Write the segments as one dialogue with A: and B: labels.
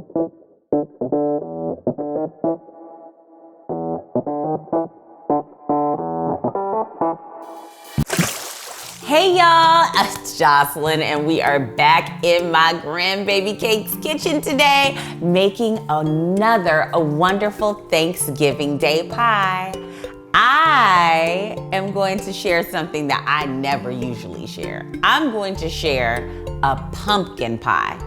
A: Hey y'all, it's Jocelyn and we are back in my Grandbaby Cakes kitchen today making another wonderful Thanksgiving Day pie. I am going to share something that I never usually share. I'm going to share a pumpkin pie.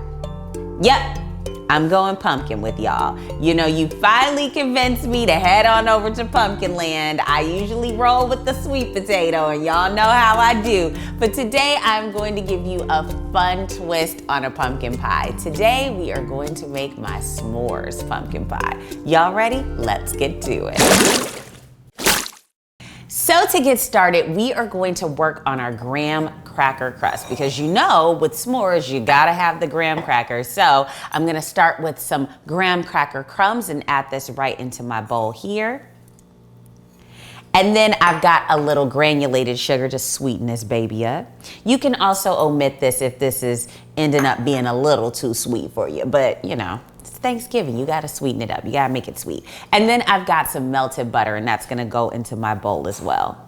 A: Yep, I'm going pumpkin with y'all. You know, you finally convinced me to head on over to Pumpkin Land. I usually roll with the sweet potato and y'all know how I do. But today I'm going to give you a fun twist on a pumpkin pie. Today we are going to make my s'mores pumpkin pie. Y'all ready? Let's get to it. So to get started, we are going to work on our graham cracker crust because you know with s'mores you gotta have the graham crackers. So I'm gonna start with some graham cracker crumbs and add this right into my bowl here. And then I've got a little granulated sugar to sweeten this baby up. You can also omit this if this is ending up being a little too sweet for you, but you know, it's Thanksgiving, you gotta sweeten it up, you gotta make it sweet. And then I've got some melted butter and that's gonna go into my bowl as well.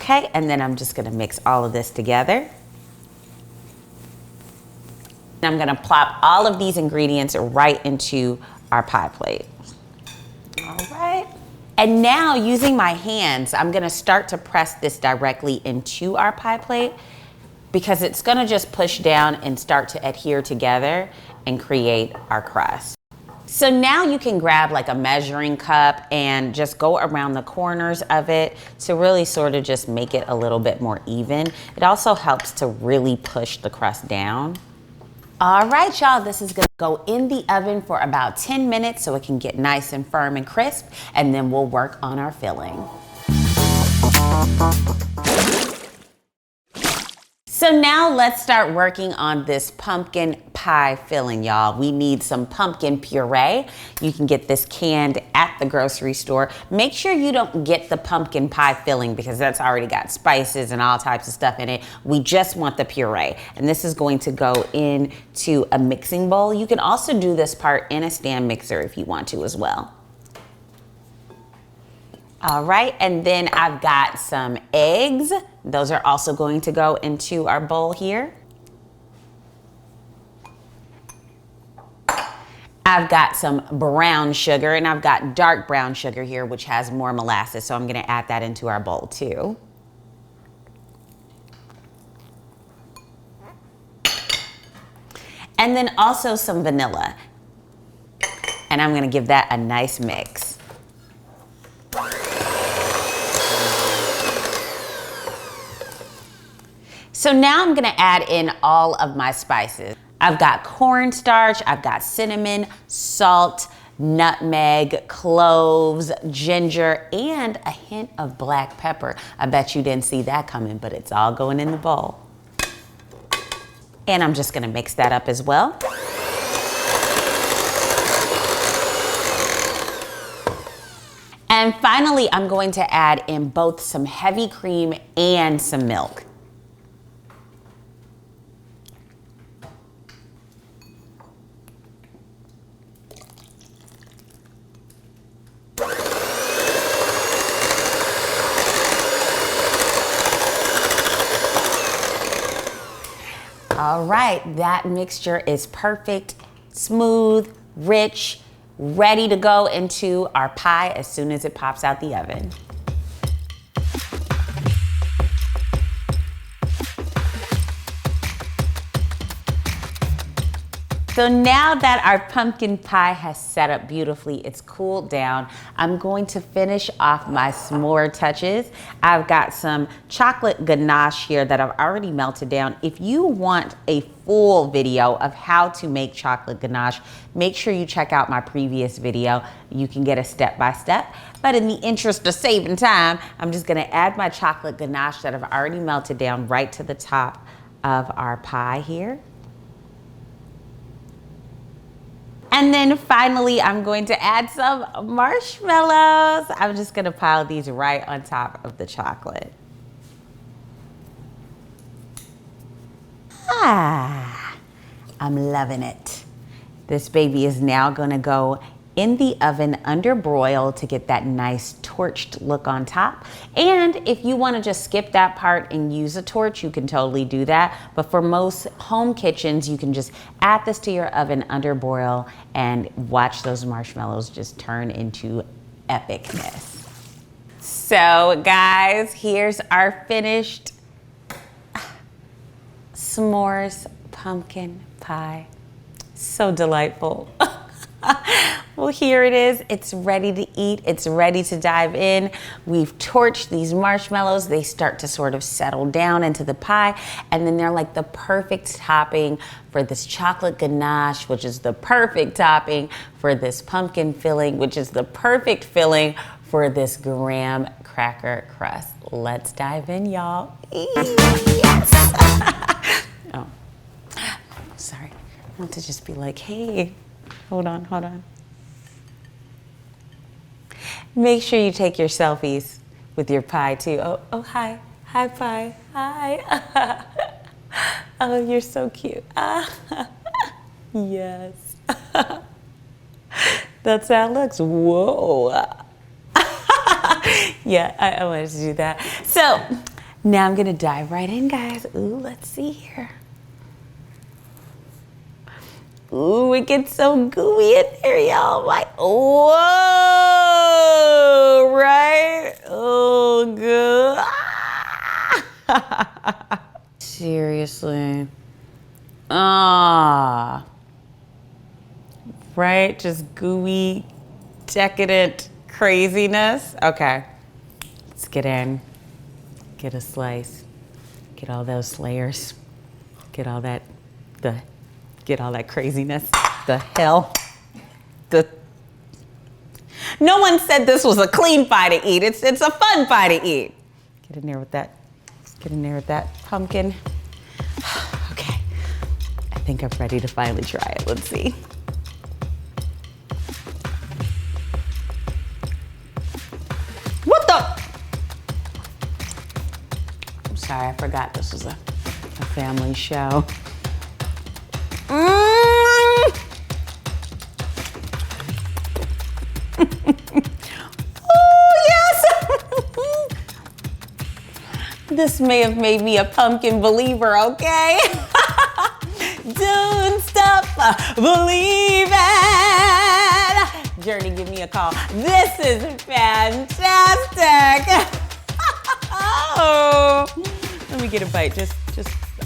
A: Okay, and then I'm just gonna mix all of this together. And I'm gonna plop all of these ingredients right into our pie plate. All right. And now using my hands, I'm gonna start to press this directly into our pie plate because it's gonna just push down and start to adhere together and create our crust. So now you can grab like a measuring cup and just go around the corners of it to really sort of just make it a little bit more even. It also helps to really push the crust down. All right, y'all, this is gonna go in the oven for about 10 minutes so it can get nice and firm and crisp, and then we'll work on our filling. So now let's start working on this pumpkin pie filling, y'all. We need some pumpkin puree. You can get this canned at the grocery store. Make sure you don't get the pumpkin pie filling because that's already got spices and all types of stuff in it. We just want the puree. And this is going to go into a mixing bowl. You can also do this part in a stand mixer if you want to as well. All right, and then I've got some eggs. Those are also going to go into our bowl here. I've got some brown sugar and I've got dark brown sugar here, which has more molasses. So I'm gonna add that into our bowl too. And then also some vanilla. And I'm gonna give that a nice mix. So now I'm gonna add in all of my spices. I've got cornstarch, I've got cinnamon, salt, nutmeg, cloves, ginger, and a hint of black pepper. I bet you didn't see that coming, but it's all going in the bowl. And I'm just gonna mix that up as well. And finally, I'm going to add in both some heavy cream and some milk. All right, that mixture is perfect, smooth, rich, ready to go into our pie as soon as it pops out the oven. So now that our pumpkin pie has set up beautifully, it's cooled down, I'm going to finish off my s'more touches. I've got some chocolate ganache here that I've already melted down. If you want a full video of how to make chocolate ganache, make sure you check out my previous video. You can get a step-by-step. But in the interest of saving time, I'm just gonna add my chocolate ganache that I've already melted down right to the top of our pie here. And then finally, I'm going to add some marshmallows. I'm just gonna pile these right on top of the chocolate. I'm loving it. This baby is now gonna go in the oven under broil to get that nice torched look on top. And if you wanna just skip that part and use a torch, you can totally do that. But for most home kitchens, you can just add this to your oven under broil and watch those marshmallows just turn into epicness. So guys, here's our finished s'mores pumpkin pie. So delightful. Well, here it is. It's ready to eat. It's ready to dive in. We've torched these marshmallows. They start to sort of settle down into the pie, and then they're like the perfect topping for this chocolate ganache, which is the perfect topping for this pumpkin filling, which is the perfect filling for this graham cracker crust. Let's dive in, y'all. Yes. Oh, sorry. I want to just be like, hey, hold on. Make sure you take your selfies with your pie too. Oh, hi pie, hi. Oh, you're so cute. Yes. That's how it looks. Whoa. Yeah, I wanted to do that. So now I'm gonna dive right in, guys. Ooh, let's see here. Ooh, it gets so gooey in there, y'all. Like, whoa, right? Oh, good. Seriously. Right? Just gooey, decadent craziness. Okay, let's get in. Get a slice. Get all those layers. Get all that craziness. The hell. No one said this was a clean pie to eat. It's a fun pie to eat. Get in there with that. Get in there with that pumpkin. Okay. I think I'm ready to finally try it. Let's see. What the? I'm sorry, I forgot this was a family show. Oh, yes! This may have made me a pumpkin believer, okay? Don't stop believing. Journey, give me a call. This is fantastic. Oh, let me get a bite. Just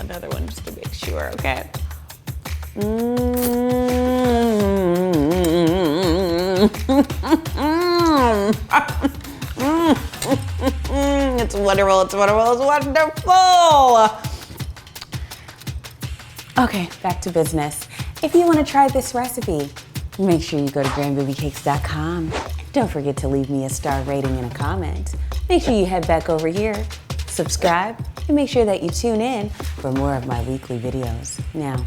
A: another one, just to make sure, okay? It's wonderful, it's wonderful. Okay, back to business. If you want to try this recipe, make sure you go to grandbabycakes.com. Don't forget to leave me a star rating and a comment. Make sure you head back over here, subscribe, and make sure that you tune in for more of my weekly videos. Now,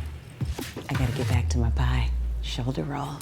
A: I gotta get back to my pie. Shoulder roll.